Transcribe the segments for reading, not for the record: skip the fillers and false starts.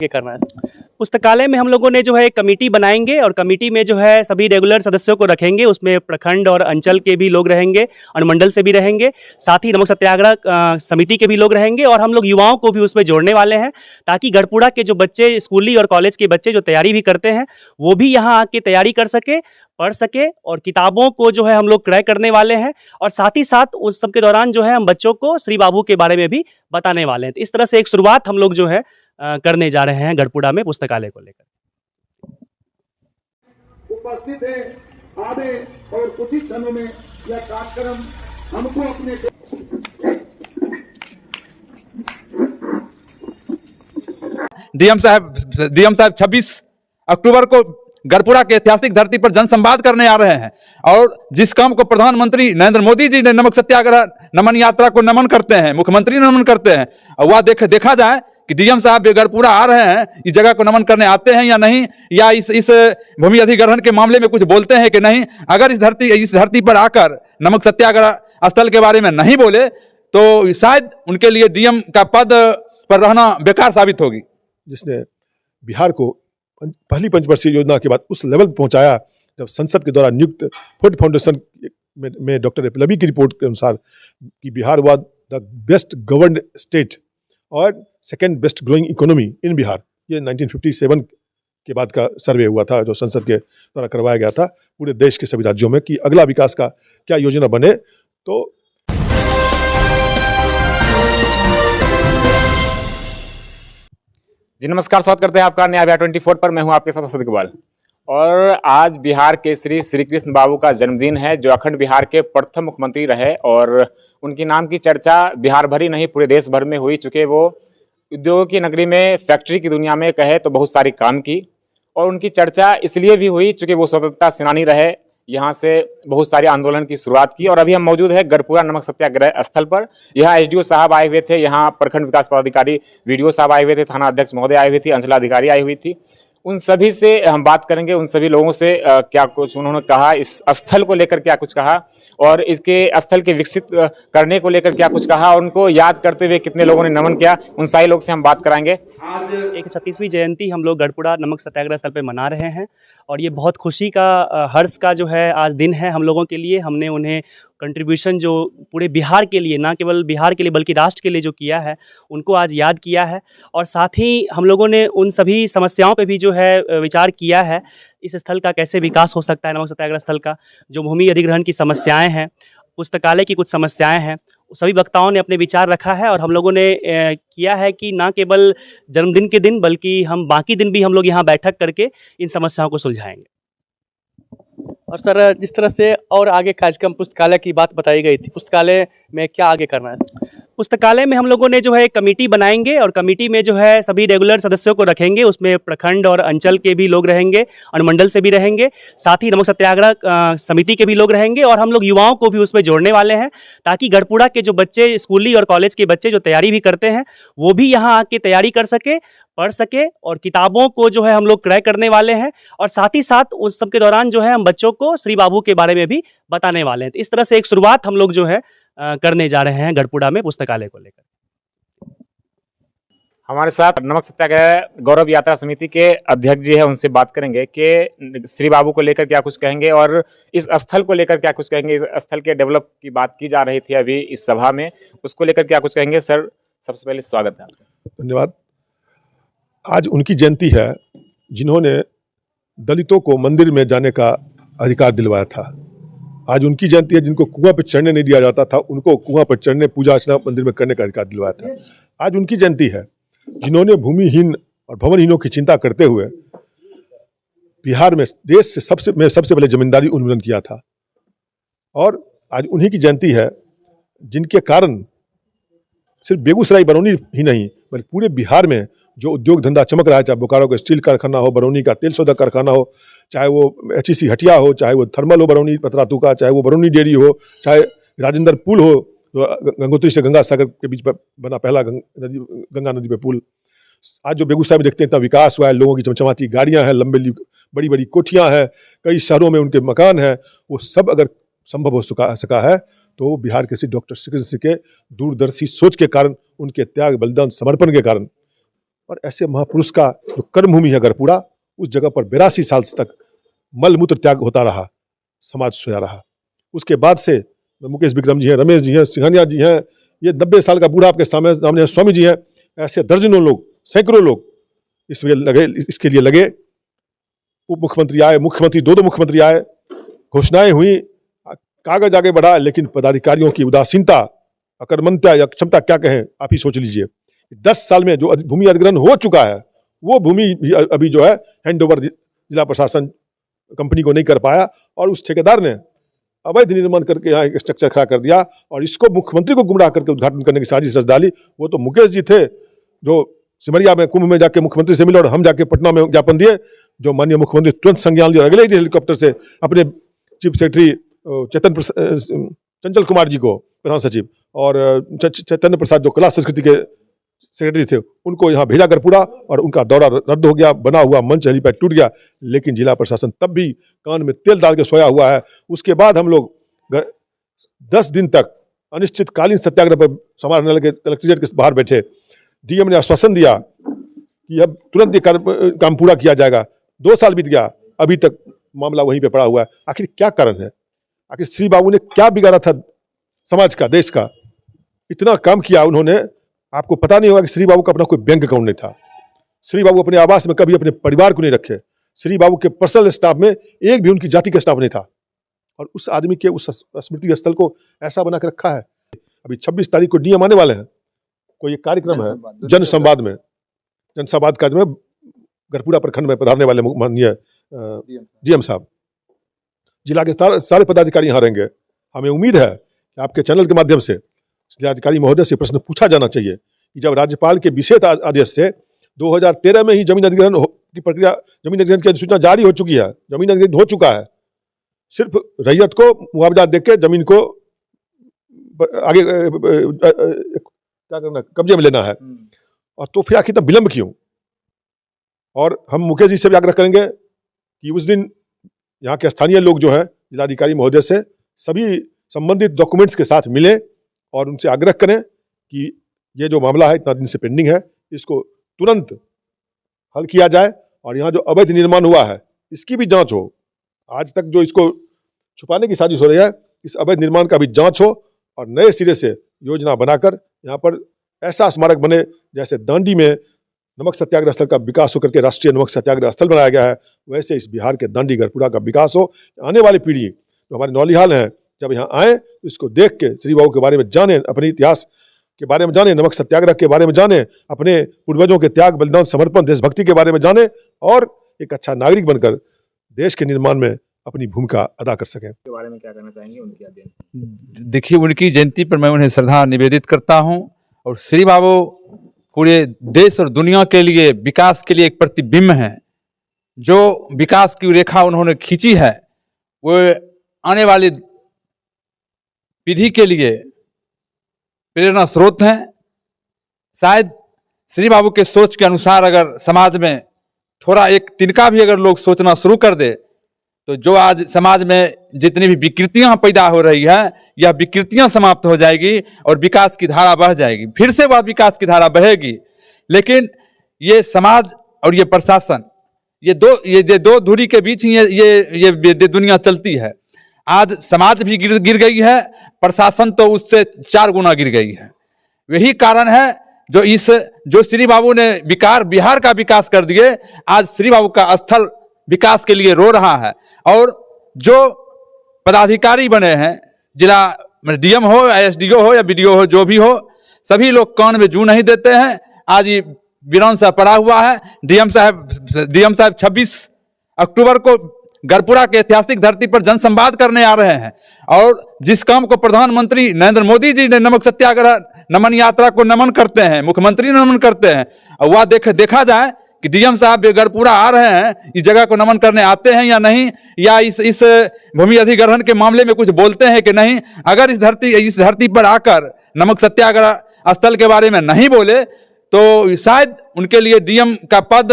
ये करना है। पुस्तकालय में हम लोगों ने जो है कमेटी बनाएंगे और कमेटी में जो है सभी रेगुलर सदस्यों को रखेंगे। उसमें प्रखंड और अंचल के भी लोग रहेंगे, अनुमंडल से भी रहेंगे, साथ ही नमक सत्याग्रह समिति के भी लोग रहेंगे और हम लोग युवाओं को भी उसमें जोड़ने वाले हैं, ताकि गढ़पुरा के जो बच्चे, स्कूली और कॉलेज के बच्चे जो तैयारी भी करते हैं, वो भी यहाँ आके तैयारी कर सके, पढ़ सके। और किताबों को जो है हम लोग क्रय करने वाले हैं और साथ ही साथ उस सब के दौरान जो है हम बच्चों को श्री बाबू के बारे में भी बताने वाले हैं। तो इस तरह से एक शुरुआत हम लोग जो है करने जा रहे हैं गढ़पुरा में पुस्तकालय को लेकर। उपस्थित है आधे और कुछ ही क्षणों में यह कार्यक्रम हमको अपने डीएम साहब 26 अक्टूबर को गढ़पुरा के ऐतिहासिक धरती पर जनसंवाद करने आ रहे हैं और जिस काम को प्रधानमंत्री नरेंद्र मोदी जी ने नमक सत्याग्रह नमन यात्रा को नमन करते हैं, मुख्यमंत्री नमन करते हैं, और वह देखा जाए कि डीएम साहब गढ़पुरा आ रहे हैं, इस जगह को नमन करने आते हैं या नहीं, या इस भूमि अधिग्रहण के मामले में कुछ बोलते हैं कि नहीं। अगर इस धरती पर आकर नमक सत्याग्रह स्थल के बारे में नहीं बोले तो शायद उनके लिए डीएम का पद पर रहना बेकार साबित होगी। जिसने बिहार को पहली पंचवर्षीय योजना के बाद उस लेवल पर पहुंचाया जब संसद के द्वारा नियुक्त फोर्ड फाउंडेशन में डॉक्टर एपलबी की रिपोर्ट के अनुसार कि Bihar was the best governed state और second best growing economy in Bihar. ये 1957 के बाद का सर्वे हुआ था जो संसद के द्वारा करवाया गया था पूरे देश के सभी राज्यों में कि अगला विकास का क्या योजना बने। तो जी नमस्कार, स्वागत करते हैं आपका न्याय अभियान 24 पर। मैं हूं आपके साथ असद इकबाल और आज बिहार के श्री कृष्ण बाबू का जन्मदिन है, जो अखंड बिहार के प्रथम मुख्यमंत्री रहे और उनके नाम की चर्चा बिहार भर ही नहीं पूरे देश भर में हुई। चुके वो उद्योगों की नगरी में, फैक्ट्री की दुनिया में कहे तो बहुत सारी काम की, और उनकी चर्चा इसलिए भी हुई चूँकि वो स्वतंत्रता सेनानी रहे, यहाँ से बहुत सारे आंदोलन की शुरुआत की। और अभी हम मौजूद है गढ़पुरा नमक सत्याग्रह स्थल पर। यहाँ एसडीओ साहब आए हुए थे, यहाँ प्रखंड विकास पदाधिकारी वीडियो साहब आए हुए थे, थाना अध्यक्ष महोदय आए हुए थे, अंचलाधिकारी आई हुई थी। उन सभी से हम बात करेंगे, उन सभी लोगों से क्या कुछ उन्होंने कहा, इस स्थल को लेकर क्या कुछ कहा और इसके स्थल के विकसित करने को लेकर क्या कुछ कहा, और उनको याद करते हुए कितने लोगों ने नमन किया, उन सारे लोग से हम बात कराएंगे। आज एक 36वीं जयंती हम लोग गढ़पुरा नमक सत्याग्रह स्थल पे मना रहे हैं और ये बहुत खुशी का, हर्ष का जो है आज दिन है हम लोगों के लिए। हमने उन्हें कंट्रीब्यूशन जो पूरे बिहार के लिए, ना केवल बिहार के लिए बल्कि राष्ट्र के लिए जो किया है, उनको आज याद किया है। और साथ ही हम लोगों ने उन सभी समस्याओं पे भी जो है विचार किया है, इस स्थल का कैसे विकास हो सकता है। नमक सत्याग्रह स्थल का जो भूमि अधिग्रहण की समस्याएं हैं, पुस्तकालय की कुछ समस्याएं हैं, सभी वक्ताओं ने अपने विचार रखा है और हम लोगों ने किया है कि ना केवल जन्मदिन के दिन बल्कि हम बाकी दिन भी हम लोग यहाँ बैठक करके इन समस्याओं को सुलझाएंगे। और सर, जिस तरह से और आगे कार्यक्रम पुस्तकालय की बात बताई गई थी, पुस्तकालय में क्या आगे करना है? पुस्तकालय में हम लोगों ने जो है कमेटी बनाएंगे और कमेटी में जो है सभी रेगुलर सदस्यों को रखेंगे। उसमें प्रखंड और अंचल के भी लोग रहेंगे, अनुमंडल से भी रहेंगे, साथ ही नमक सत्याग्रह समिति के भी लोग रहेंगे और हम लोग युवाओं को भी उसमें जोड़ने वाले हैं, ताकि गढ़पुरा के जो बच्चे, स्कूली और कॉलेज के बच्चे जो तैयारी भी करते हैं, वो भी यहाँ आके तैयारी कर सके, पढ़ सके। और किताबों को जो है हम लोग क्रय करने वाले हैं और साथ ही साथ उस सब के दौरान जो है हम बच्चों को श्री बाबू के बारे में भी बताने वाले हैं। तो इस तरह से एक शुरुआत हम लोग जो है करने जा रहे हैं गढ़पुरा में पुस्तकालय को लेकर। हमारे साथ नमक सत्याग्रह गौरव यात्रा समिति के अध्यक्ष जी है, उनसे बात करेंगे कि श्री बाबू को लेकर क्या कुछ कहेंगे और इस स्थल को लेकर क्या कुछ कहेंगे। इस स्थल के डेवलप की बात की जा रही थी अभी इस सभा में, उसको लेकर क्या कुछ कहेंगे। सर, सबसे पहले स्वागत है आपका। धन्यवाद। आज उनकी जयंती है जिन्होंने दलितों को मंदिर में जाने का अधिकार दिलवाया था। आज उनकी जयंती है जिनको कुआं पर चढ़ने नहीं दिया जाता था, उनको कुआं पर चढ़ने, पूजा अर्चना मंदिर में करने का अधिकार दिलवाया था। आज उनकी जयंती है जिन्होंने भूमिहीन और भवनहीनों की चिंता करते हुए बिहार में देश से सबसे पहले जमींदारी उन्मूलन किया था। और आज उन्हीं की जयंती है जिनके कारण सिर्फ बेगूसराय, बरौनी ही नहीं बल्कि पूरे बिहार में जो उद्योग धंधा चमक रहा है, चाहे बोकारो का स्टील कारखाना हो, बरौनी का तेल शोधक कारखाना हो, चाहे वो HEC हटिया हो, चाहे वो थर्मल हो बरौनी पतरातू का, चाहे वो बरौनी डेयरी हो, चाहे राजेंद्र पुल हो जो गंगोत्री से गंगा सागर के बीच बना पहला गंगा नदी पे पुल। आज जो बेगूसराय में देखते हैं इतना विकास हुआ है, लोगों की चमचमाती गाड़ियाँ हैं, लंबी बड़ी बड़ी कोठियाँ हैं, कई शहरों में उनके मकान हैं, वो सब अगर संभव हो सका है तो बिहार के डॉक्टर श्री कृष्ण के दूरदर्शी सोच के कारण, उनके त्याग, बलिदान, समर्पण के कारण। और ऐसे महापुरुष का जो कर्मभूमि है गढ़पुरा, उस जगह पर 82 साल तक मलमूत्र त्याग होता रहा, समाज सोया रहा। उसके बाद से मुकेश विक्रम जी हैं, रमेश जी हैं, सिंघानिया जी हैं, ये 90 साल का बूढ़ा आपके सामने स्वामी जी हैं, ऐसे दर्जनों लोग, सैकड़ों लोग इसके लिए लगे। उप मुख्यमंत्री आए, मुख्यमंत्री, दो मुख्यमंत्री आए, घोषणाएं हुई, कागज आगे बढ़ा, लेकिन पदाधिकारियों की उदासीनता, अकर्मण्यता या क्षमता क्या कहें, आप ही सोच लीजिए। 10 साल में जो भूमि अधिग्रहण हो चुका है, वो भूमि भी अभी जो है हैंड ओवर जिला प्रशासन कंपनी को नहीं कर पाया, और उस ठेकेदार ने अवैध निर्माण करके यहाँ एक स्ट्रक्चर खड़ा कर दिया और इसको मुख्यमंत्री को गुमराह करके उद्घाटन करने की साजिश रच डाली। वो तो मुकेश जी थे जो सिमरिया में कुंभ में जाके मुख्यमंत्री से मिले और हम जाके पटना में ज्ञापन दिए, जो माननीय मुख्यमंत्री तुरंत संज्ञान लिया, अगले ही दिन हेलीकॉप्टर से अपने चीफ सेक्रेटरी चंचल कुमार जी को, प्रधान सचिव, और चैतन्य प्रसाद जो कला संस्कृति के सेक्रेटरी थे, उनको यहाँ भेजा गढ़पुरा, और उनका दौरा रद्द हो गया, बना हुआ मंच हेलीपैड टूट गया। लेकिन जिला प्रशासन तब भी कान में तेल डाल के सोया हुआ है। उसके बाद हम लोग 10 दिन तक अनिश्चितकालीन सत्याग्रह पर समाहरणालय के कलेक्ट्रेट के बाहर बैठे। डीएम ने आश्वासन दिया कि अब तुरंत ये काम पूरा किया जाएगा। 2 साल बीत गया, अभी तक मामला वहीं पे पड़ा हुआ है। आखिर क्या कारण है? आखिर श्री बाबू ने क्या बिगाड़ा था समाज का, देश का? इतना काम किया उन्होंने। आपको पता नहीं होगा कि श्री बाबू का अपना कोई बैंक अकाउंट नहीं था। श्री बाबू अपने आवास में कभी अपने परिवार को नहीं रखे। श्री बाबू के पर्सनल स्टाफ में एक भी उनकी जाति का स्टाफ नहीं था, और उस आदमी के उस स्मृति स्थल को ऐसा बना के रखा है। अभी 26 तारीख को डीएम आने वाले हैं, कोई एक कार्यक्रम है जन संवाद में, जन संवाद का जो गढ़पुरा प्रखंड में पधारने वाले माननीय डीएम साहब, जिला के सारे पदाधिकारी यहाँ रहेंगे। हमें उम्मीद है कि आपके चैनल के माध्यम से जिलाधिकारी महोदय से प्रश्न पूछा जाना चाहिए कि जब राज्यपाल के विशेष आदेश से 2013 में ही जमीन अधिग्रहण की प्रक्रिया, जमीन अधिग्रहण की अधिसूचना जारी हो चुकी है, जमीन अधिग्रहण हो चुका है, सिर्फ रैयत को मुआवजा देके जमीन को आगे क्या करना, कब्जे में लेना है, और तो फिर आखिर तक विलंब क्यों? और हम मुकेश जी से भी आग्रह करेंगे कि उस दिन यहाँ के स्थानीय लोग जो है जिलाधिकारी महोदय से सभी संबंधित डॉक्यूमेंट्स के साथ मिले और उनसे आग्रह करें कि ये जो मामला है इतना दिन से पेंडिंग है, इसको तुरंत हल किया जाए, और यहाँ जो अवैध निर्माण हुआ है इसकी भी जांच हो। आज तक जो इसको छुपाने की साजिश हो रही है, इस अवैध निर्माण का भी जांच हो, और नए सिरे से योजना बनाकर यहाँ पर ऐसा स्मारक बने जैसे दांडी में नमक सत्याग्रह स्थल का विकास होकर के राष्ट्रीय नमक सत्याग्रह स्थल बनाया गया है, वैसे इस बिहार के दांडी गढ़पुरा का विकास हो। आने वाली पीढ़ी जो हमारे नौलिहाल हैं, जब यहाँ आए तो इसको देख के श्री बाबू के बारे में जाने, अपने इतिहास के बारे में जाने, नमक सत्याग्रह के बारे में जाने, अपने पूर्वजों के त्याग, बलिदान, समर्पण, देशभक्ति के बारे में जाने, और एक अच्छा नागरिक बनकर देश के निर्माण में अपनी भूमिका अदा कर सकें। के बारे में क्या कहना चाहेंगे उनकी अध्ययन? देखिए, उनकी जयंती पर मैं उन्हें श्रद्धा निवेदित करता हूं, और श्री बाबू पूरे देश और दुनिया के लिए विकास के लिए एक प्रतिबिंब हैं। जो विकास की रेखा उन्होंने खींची है वो आने वाली पीढ़ी के लिए प्रेरणा स्रोत हैं। शायद श्री बाबू के सोच के अनुसार अगर समाज में थोड़ा एक तिनका भी अगर लोग सोचना शुरू कर दे, तो जो आज समाज में जितनी भी विकृतियां पैदा हो रही है, यह विकृतियां समाप्त हो जाएगी और विकास की धारा बह जाएगी। फिर से वह विकास की धारा बहेगी। लेकिन ये समाज और ये प्रशासन, ये दो धुरी के बीच ही ये दुनिया चलती है। आज समाज भी गिर गई है, प्रशासन तो उससे 4 गुना गिर गई है। यही कारण है जो श्री बाबू ने बिहार का विकास कर दिए, आज श्री बाबू का स्थल विकास के लिए रो रहा है। और जो पदाधिकारी बने हैं, जिला डीएम हो, एसडीओ हो या बीडीओ हो, जो भी हो, सभी लोग कान में जू नहीं देते हैं। आज ये वीरान सा पड़ा हुआ है। डीएम साहब 26 अक्टूबर को गढ़पुरा के ऐतिहासिक धरती पर जनसंवाद करने आ रहे हैं, और जिस काम को प्रधानमंत्री नरेंद्र मोदी जी ने नमक सत्याग्रह नमन यात्रा को नमन करते हैं, मुख्यमंत्री नमन करते हैं, और वह देखा जाए कि डीएम साहब गढ़पुरा आ रहे हैं, इस जगह को नमन करने आते हैं या नहीं, या इस भूमि अधिग्रहण के मामले में कुछ बोलते हैं कि नहीं। अगर इस धरती पर आकर नमक सत्याग्रह स्थल के बारे में नहीं बोले तो शायद उनके लिए डीएम का पद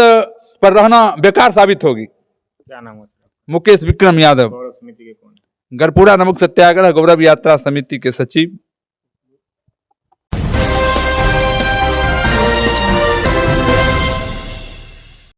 पर रहना बेकार साबित होगी। क्या नाम है? मुकेश विक्रम यादव, गौरव समिति के कौन? गढ़पुरा नमक सत्याग्रह गौरव यात्रा समिति के सचिव।